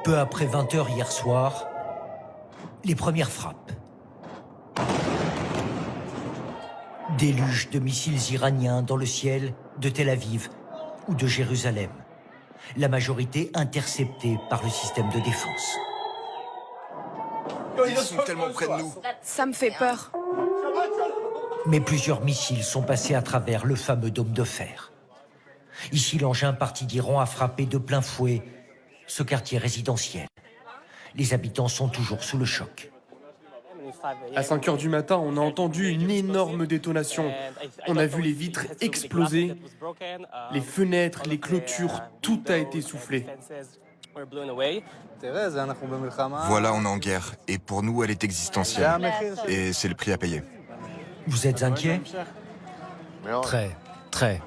Peu après 20 h hier soir, les premières frappes. Déluge de missiles iraniens dans le ciel de Tel Aviv ou de Jérusalem. La majorité interceptée par le système de défense. Ils sont tellement près de nous. Ça me fait peur. Mais plusieurs missiles sont passés à travers le fameux dôme de fer. Ici, l'engin parti d'Iran a frappé de plein fouet ce quartier résidentiel. Les habitants sont toujours sous le choc. À 5 h du matin, on a entendu une énorme détonation. On a vu les vitres exploser, les fenêtres, les clôtures, tout a été soufflé. Voilà, on est en guerre. Et pour nous, elle est existentielle. Et c'est le prix à payer. Vous êtes inquiet? Très, très.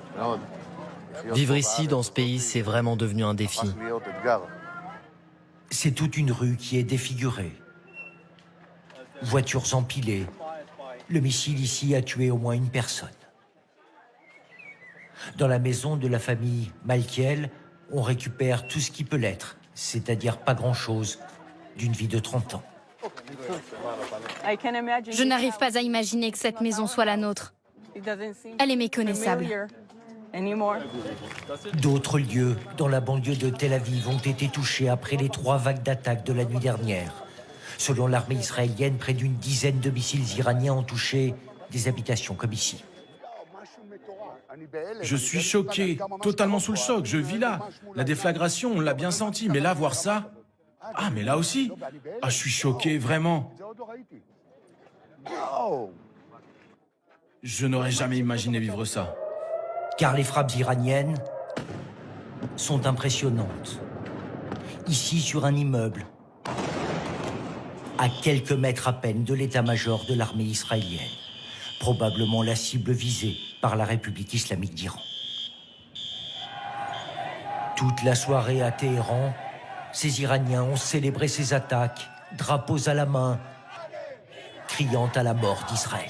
Vivre ici, dans ce pays, c'est vraiment devenu un défi. C'est toute une rue qui est défigurée. Voitures empilées. Le missile ici a tué au moins une personne. Dans la maison de la famille Malkiel, on récupère tout ce qui peut l'être, c'est-à-dire pas grand-chose d'une vie de 30 ans. Je n'arrive pas à imaginer que cette maison soit la nôtre. Elle est méconnaissable. D'autres lieux dans la banlieue de Tel Aviv ont été touchés après les 3 vagues d'attaques de la nuit dernière. Selon l'armée israélienne, près d'une dizaine de missiles iraniens ont touché des habitations comme ici. Je suis choqué, totalement sous le choc, je vis là. La déflagration, on l'a bien senti, mais là, voir ça... Ah, mais là aussi. Ah, je suis choqué, vraiment. Je n'aurais jamais imaginé vivre ça. Car les frappes iraniennes sont impressionnantes. Ici, sur un immeuble, à quelques mètres à peine de l'état-major de l'armée israélienne, probablement la cible visée par la République islamique d'Iran. Toute la soirée à Téhéran, ces Iraniens ont célébré ces attaques, drapeaux à la main, criant à la mort d'Israël.